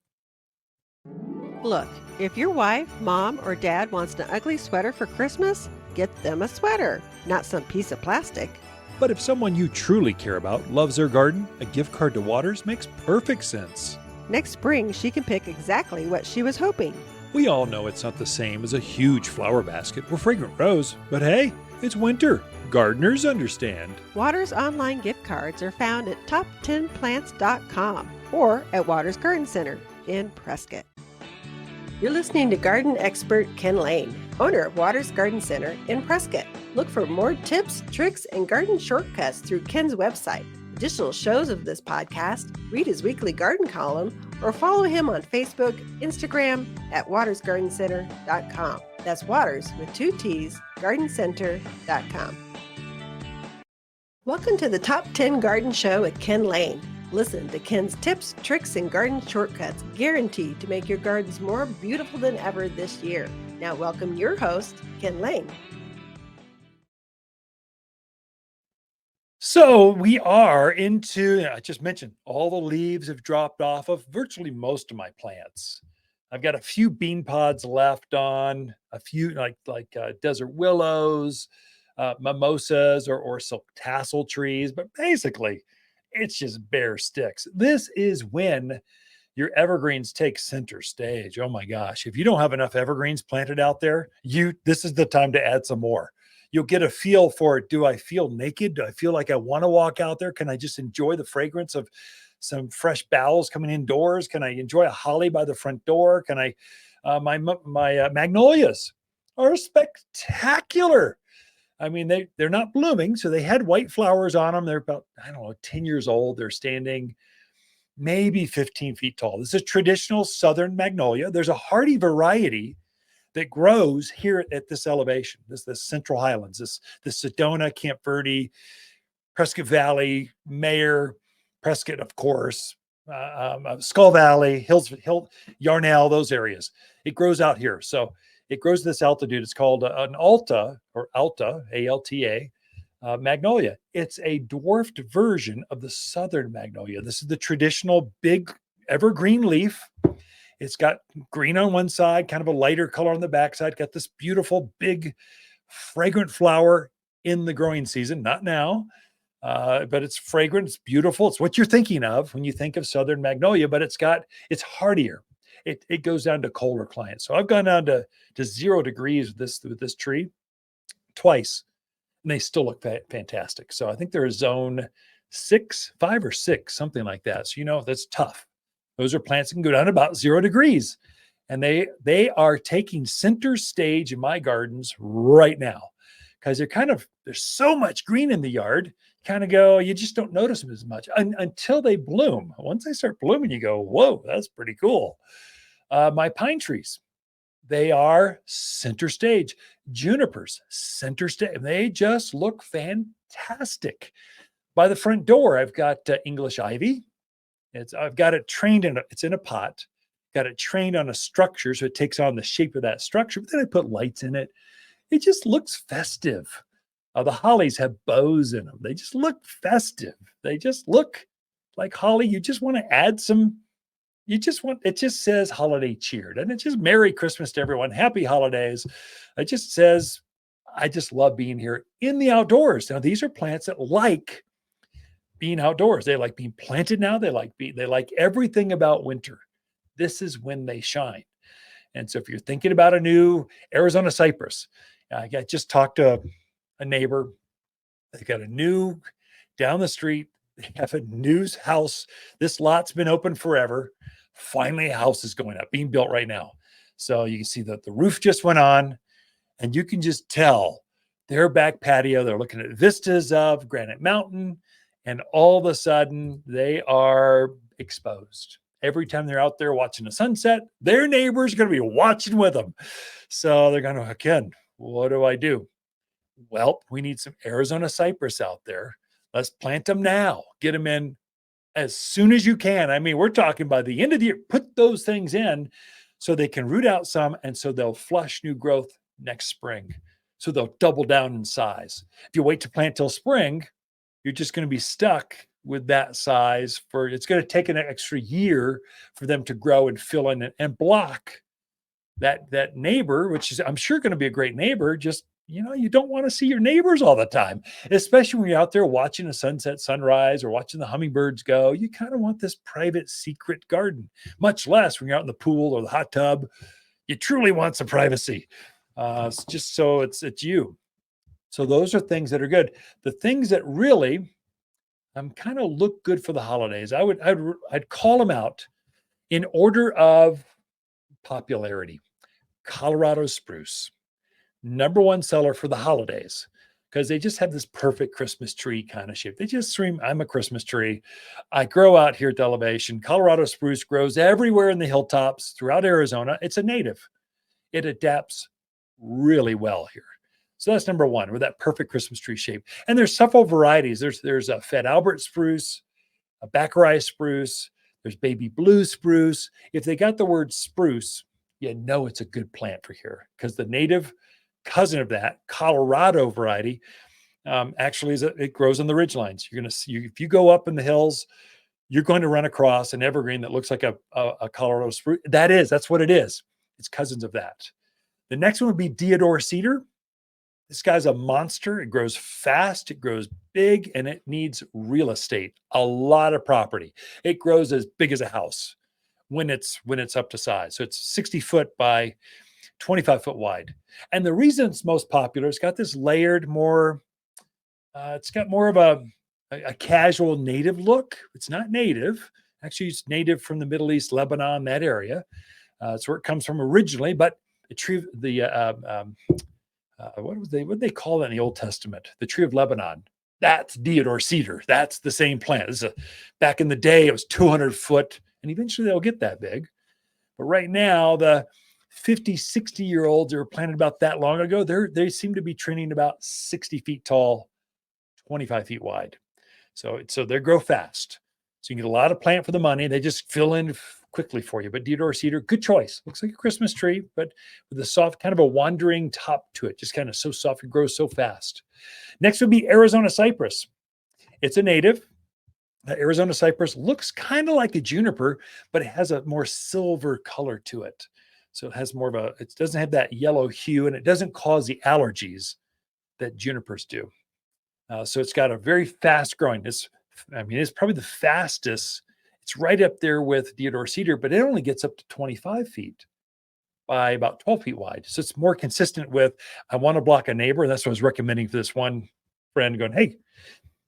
Look, if your wife, mom, or dad wants an ugly sweater for Christmas, get them a sweater, not some piece of plastic. But if someone you truly care about loves their garden, a gift card to Watters makes perfect sense. Next spring, she can pick exactly what she was hoping. We all know it's not the same as a huge flower basket or fragrant rose, but hey, it's winter. Gardeners understand. Watters online gift cards are found at top10plants.com or at Watters Garden Center in Prescott. You're listening to garden expert Ken Lain, owner of Watters Garden Center in Prescott. Look for more tips, tricks, and garden shortcuts through Ken's website. Additional shows of this podcast, read his weekly garden column, or follow him on Facebook, Instagram at wattersgardencenter.com. That's Watters with 2 T's, gardencenter.com. Welcome to the Top 10 Garden Show with Ken Lain. Listen to Ken's tips, tricks, and garden shortcuts guaranteed to make your gardens more beautiful than ever this year. Now welcome your host, Ken Lain. So we are into, I just mentioned, all the leaves have dropped off of virtually most of my plants. I've got a few bean pods left on, a few like desert willows, mimosas, or silk tassel trees, but basically it's just bare sticks. This is when your evergreens take center stage. Oh my gosh. If you don't have enough evergreens planted out there, this is the time to add some more. You'll get a feel for it. Do I feel naked? Do I feel like I want to walk out there? Can I just enjoy the fragrance of some fresh boughs coming indoors? Can I enjoy a holly by the front door? Can I, my magnolias are spectacular. I mean, they're not blooming, so they had white flowers on them. They're about, 10 years old. They're standing maybe 15 feet tall. This is a traditional southern magnolia. There's a hardy variety that grows here at this elevation, the Central Highlands, this Sedona, Camp Verde, Prescott Valley, Mayer, Prescott, of course, Skull Valley, Yarnell, those areas. It grows out here. So it grows to this altitude. It's called an Alta, A-L-T-A, magnolia. It's a dwarfed version of the southern magnolia. This is the traditional big evergreen leaf. It's got green on one side, kind of a lighter color on the backside. Got this beautiful, big, fragrant flower in the growing season. Not now, but it's fragrant. It's beautiful. It's what you're thinking of when you think of southern magnolia, but it's hardier. It goes down to colder climates. So I've gone down to 0 degrees with this tree twice, and they still look fantastic. So I think they're a zone 5 or 6, something like that. So that's tough. Those are plants that can go down to about 0 degrees, and they are taking center stage in my gardens right now because there's so much green in the yard. You just don't notice them as much until they bloom. Once they start blooming, you go, whoa, that's pretty cool. My pine trees, they are center stage. Junipers, center stage. They just look fantastic. By the front door, I've got English ivy. I've got it trained it's in a pot, got it trained on a structure. So it takes on the shape of that structure, but then I put lights in it. It just looks festive. The hollies have bows in them. They just look festive. They just look like holly. You just want to add it just says holiday cheer. And it's just Merry Christmas to everyone. Happy holidays. It just says, I just love being here in the outdoors. Now, these are plants that like being outdoors. They like being planted now. They like everything about winter. This is when they shine. And so if you're thinking about a new Arizona cypress, I just talked to a neighbor. They got a new down the street. They have a new house. This lot's been open forever. Finally, a house is going up, being built right now. So you can see that the roof just went on, and you can just tell their back patio. They're looking at vistas of Granite Mountain, and all of a sudden they are exposed. Every time they're out there watching the sunset, their neighbors are going to be watching with them. So they're going to, again, what do I do? Well, we need some Arizona cypress out there. Let's plant them now. Get them in as soon as you can. I mean, we're talking by the end of the year. Put those things in so they can root out some, and so they'll flush new growth next spring. So they'll double down in size. If you wait to plant till spring, you're just going to be stuck with that size. It's going to take an extra year for them to grow and fill in and block that neighbor, which is, I'm sure, going to be a great neighbor. Just, you don't want to see your neighbors all the time, especially when you're out there watching a sunset, sunrise, or watching the hummingbirds go. You kind of want this private, secret garden, much less when you're out in the pool or the hot tub. You truly want some privacy. Just so it's you. So those are things that are good. The things that really kind of look good for the holidays, I'd call them out in order of popularity. Colorado spruce, number one seller for the holidays because they just have this perfect Christmas tree kind of shape. They just scream, I'm a Christmas tree. I grow out here at the elevation. Colorado spruce grows everywhere in the hilltops throughout Arizona. It's a native. It adapts really well here. So that's number one, with that perfect Christmas tree shape. And there's several varieties. There's a Fed Albert spruce, a Baccarat spruce, there's baby blue spruce. If they got the word spruce, you know it's a good plant for here because the native cousin of that, Colorado variety, actually it grows on the ridge lines. You're going to see, if you go up in the hills, you're going to run across an evergreen that looks like a Colorado spruce. That's what it is. It's cousins of that. The next one would be deodar cedar. This guy's a monster. It grows fast, it grows big, and it needs real estate, a lot of property. It grows as big as a house when it's up to size. So it's 60 foot by 25 foot wide. And the reason it's most popular, it's got this layered, it's got more of a casual native look. It's not native. Actually, it's native from the Middle East, Lebanon, that area. It's where it comes from originally, but what did they call that in the Old Testament? The tree of Lebanon. That's deodar cedar. That's the same plant. Back in the day, it was 200 foot, and eventually they'll get that big. But right now, the 50, 60-year-olds that were planted about that long ago, they seem to be trending about 60 feet tall, 25 feet wide. So they grow fast. So you can get a lot of plant for the money. They just fill in quickly for you. But deodar cedar, good choice. Looks like a Christmas tree, but with a soft, kind of a wandering top to it. Just kind of so soft, it grows so fast. Next would be Arizona cypress. It's a native. Arizona cypress looks kind of like a juniper, but it has a more silver color to it. So it has more of it doesn't have that yellow hue, and it doesn't cause the allergies that junipers do. So it's got a very fast growing. It's probably the fastest. It's right up there with deodar cedar, but it only gets up to 25 feet by about 12 feet wide. So it's more consistent with, I want to block a neighbor. And that's what I was recommending for this one friend, going, hey,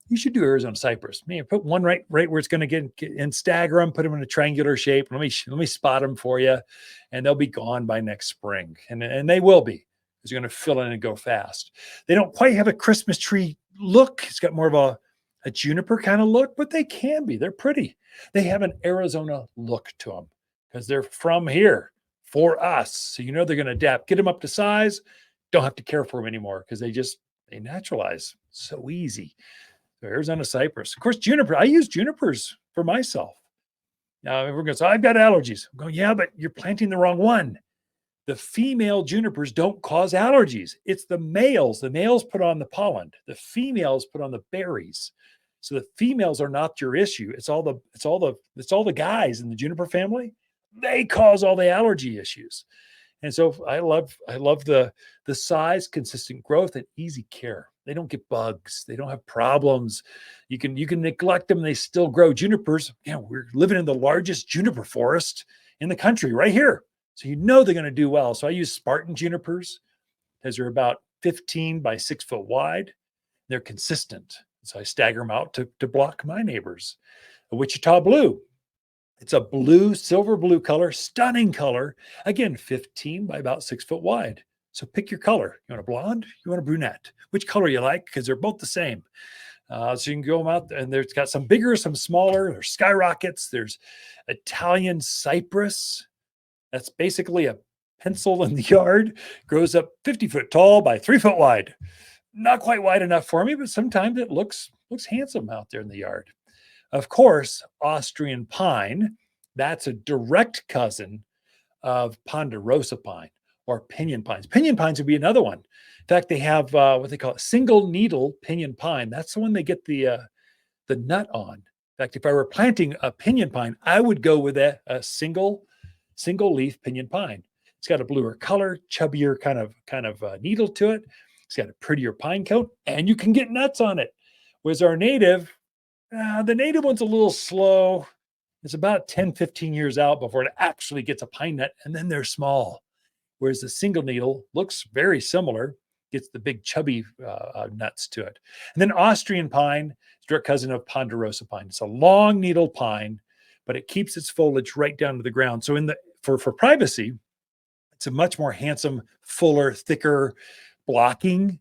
you should do Arizona cypress. Man, put one right where it's going to get and stagger them, put them in a triangular shape. Let me spot them for you, and they'll be gone by next spring. And they will be, because you're going to fill in and go fast. They don't quite have a Christmas tree look. It's got more of a juniper kind of look, but they can be. They're pretty. They have an Arizona look to them because they're from here for us. So they're going to adapt. Get them up to size. Don't have to care for them anymore because they naturalize so easy. So Arizona cypress. Of course, juniper. I use junipers for myself. Now everyone goes, I've got allergies. I'm going, yeah, but you're planting the wrong one. The female junipers don't cause allergies. It's the males. The males put on the pollen. The females put on the berries. So the females are not your issue. It's all the guys in the juniper family. They cause all the allergy issues. And so I love the size, consistent growth, and easy care. They don't get bugs. They don't have problems. You can neglect them. They still grow. Junipers, we're living in the largest juniper forest in the country right here. So they're going to do well. So I use Spartan junipers because they're about 15 by 6 foot wide. They're consistent. So I stagger them out to block my neighbors. A Wichita blue. It's a silver blue color, stunning color. Again, 15 by about 6 foot wide. So pick your color. You want a blonde? You want a brunette? Which color you like? Because they're both the same. So you can go out, and there's got some bigger, some smaller. There's skyrockets. There's Italian cypress. That's basically a pencil in the yard. Grows up 50 foot tall by 3 foot wide. Not quite wide enough for me, but sometimes it looks handsome out there in the yard. Of course, Austrian pine. That's a direct cousin of ponderosa pine or pinyon pines. Pinyon pines would be another one. In fact, they have what they call single needle pinyon pine. That's the one they get the nut on. In fact, if I were planting a pinyon pine, I would go with a single leaf pinyon pine. It's got a bluer color, chubbier kind of needle to it. It's got a prettier pine coat, and you can get nuts on it. Whereas our native, the native one's a little slow. It's about 10, 15 years out before it actually gets a pine nut, and then they're small. Whereas the single needle looks very similar, gets the big chubby nuts to it. And then Austrian pine is direct cousin of ponderosa pine. It's a long needle pine, but it keeps its foliage right down to the ground. So for privacy, it's a much more handsome, fuller, thicker, blocking,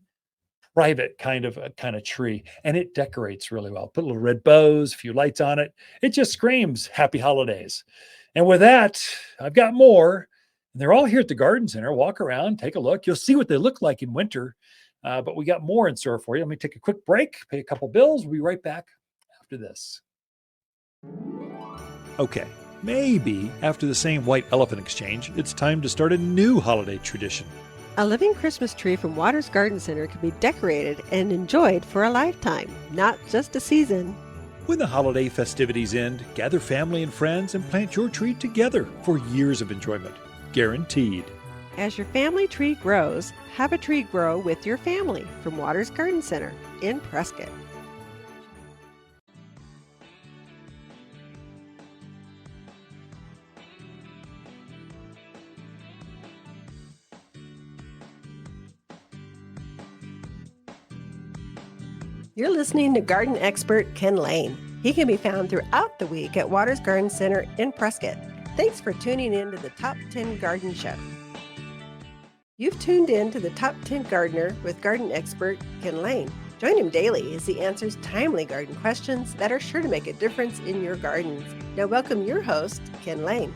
private kind of tree, and it decorates really well. Put little red bows, a few lights on it. It just screams happy holidays. And with that, I've got more. They're all here at the garden center. Walk around, take a look. You'll see what they look like in winter. But we got more in store for you. Let me take a quick break, pay a couple bills. We'll be right back after this. Okay, maybe after the same white elephant exchange, it's time to start a new holiday tradition. A living Christmas tree from Watters Garden Center can be decorated and enjoyed for a lifetime, not just a season. When the holiday festivities end, gather family and friends and plant your tree together for years of enjoyment. Guaranteed. As your family tree grows, have a tree grow with your family from Watters Garden Center in Prescott. You're listening to garden expert Ken Lain. He can be found throughout the week at Watters Garden Center in Prescott. Thanks for tuning in to the Top 10 Garden Show. You've tuned in to the Top 10 Gardener with garden expert Ken Lain. Join him daily as he answers timely garden questions that are sure to make a difference in your gardens. Now welcome your host, Ken Lain.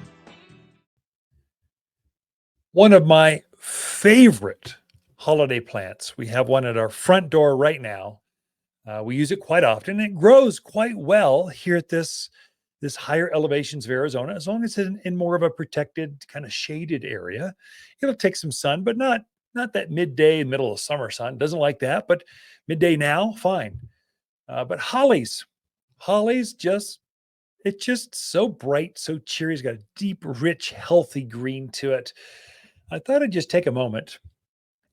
One of my favorite holiday plants. We have one at our front door right now. We use it quite often. It grows quite well here at this higher elevations of Arizona, as long as it's in more of a protected, kind of shaded area. It'll take some sun, but not that midday, middle of summer sun. Doesn't like that, but midday now, fine. But hollies it's just so bright, so cheery. It's got a deep, rich, healthy green to it. I thought I'd just take a moment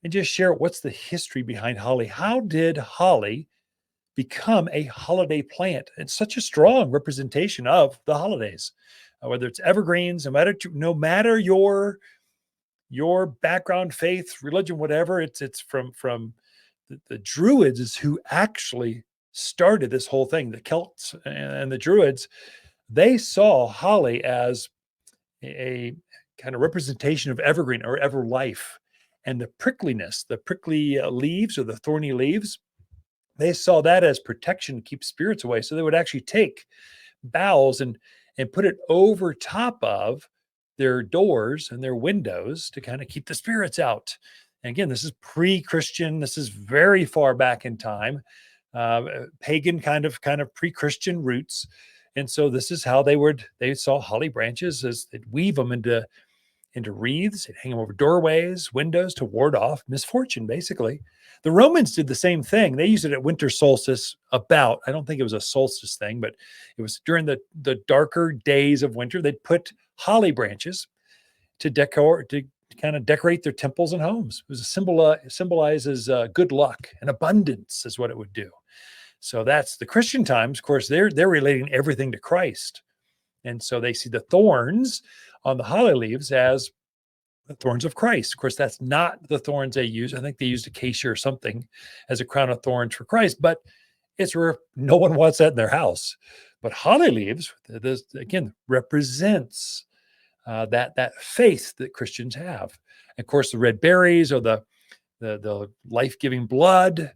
and just share what's the history behind holly. How did holly become a holiday plant? It's such a strong representation of the holidays, whether it's evergreens, no matter your background, faith, religion, whatever. It's from the Druids is who actually started this whole thing. The Celts and the Druids, they saw holly as a kind of representation of evergreen or ever life, and the prickliness, the prickly leaves or the thorny leaves. They saw that as protection to keep spirits away. So they would actually take boughs and put it over top of their doors and their windows to kind of keep the spirits out. And again, this is pre-Christian. This is very far back in time, pagan kind of pre-Christian roots. And so this is how they saw holly branches as they'd weave them into wreaths, they'd hang them over doorways, windows to ward off misfortune, basically. The Romans did the same thing. They used it at winter solstice I don't think it was a solstice thing, but it was during the darker days of winter. They'd put holly branches to kind of decorate their temples and homes. It was a symbol, symbolizes good luck and abundance is what it would do. So that's the Christian times. Of course, they're relating everything to Christ. And so they see the thorns on the holly leaves as the thorns of Christ. Of course, that's not the thorns they use. I think they used acacia or something as a crown of thorns for Christ, but it's where no one wants that in their house. But holly leaves, this again represents that faith that Christians have. And of course, the red berries are the life-giving blood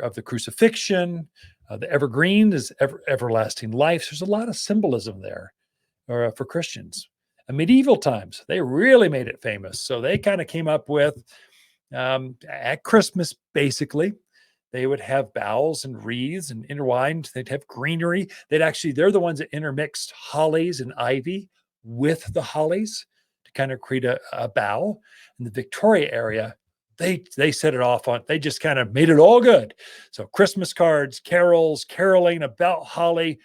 of the crucifixion. The evergreen is everlasting life. So there's a lot of symbolism there for Christians. In medieval times, they really made it famous. So they kind of came up with, at Christmas, basically, they would have boughs and wreaths and intertwined. They'd have greenery. They're the ones that intermixed hollies and ivy with the hollies to kind of create a bough. In the Victoria area, they set it off on, they just kind of made it all good. So Christmas cards, carols, caroling about holly.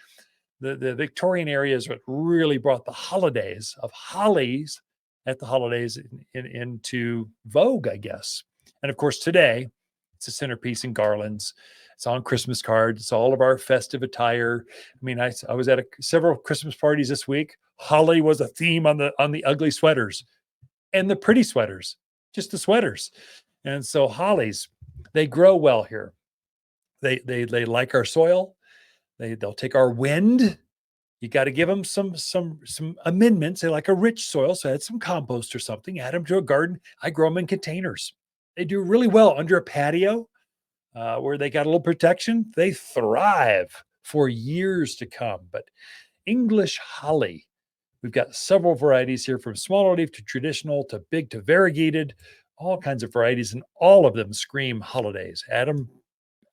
The Victorian area is what really brought the holidays of hollies at the holidays into vogue, I guess. And of course, today, it's a centerpiece in garlands. It's on Christmas cards. It's all of our festive attire. I mean, I was at several Christmas parties this week. Holly was a theme on the ugly sweaters and the pretty sweaters, just the sweaters. And so hollies, they grow well here. They like our soil. They'll take our wind You got to give them some amendments. They like a rich soil, so add some compost or something. Add them to a garden. I grow them in containers. They do really well under a patio where they got a little protection. They thrive for years to come. But English holly, we've got several varieties here, from smaller leaf to traditional to big to variegated, all kinds of varieties, and all of them scream holidays. Add them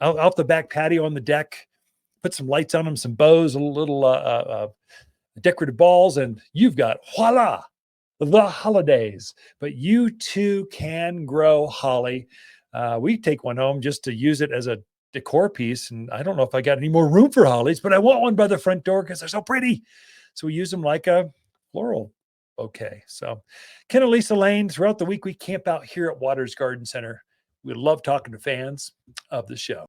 out the back patio on the deck. Put some lights on them, some bows, a little decorative balls, and you've got, voila, the holidays. But you too can grow holly. We take one home just to use it as a decor piece. And I don't know if I got any more room for hollies, but I want one by the front door because they're so pretty. So we use them like a floral bouquet. So Ken and Lisa Lain, throughout the week, we camp out here at Watters Garden Center. We love talking to fans of the show.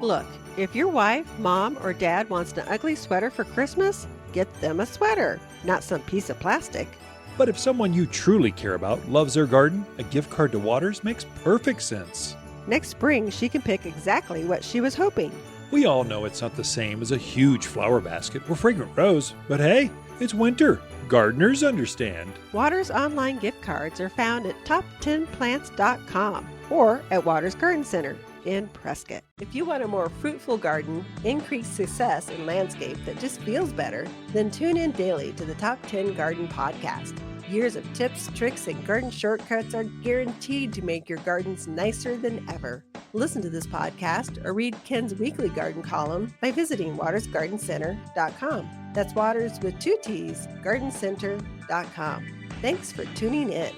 Look, if your wife, mom, or dad wants an ugly sweater for Christmas, get them a sweater, not some piece of plastic. But if someone you truly care about loves their garden, a gift card to Watters makes perfect sense. Next spring, she can pick exactly what she was hoping. We all know it's not the same as a huge flower basket or fragrant rose, but hey, it's winter. Gardeners understand. Watters online gift cards are found at top10plants.com or at Watters Garden Center in Prescott. If you want a more fruitful garden, increased success in landscape that just feels better, then tune in daily to the Top 10 Garden Podcast. Years of tips, tricks, and garden shortcuts are guaranteed to make your gardens nicer than ever. Listen to this podcast or read Ken's weekly garden column by visiting wattersgardencenter.com. That's Watters with 2 T's, gardencenter.com. Thanks for tuning in.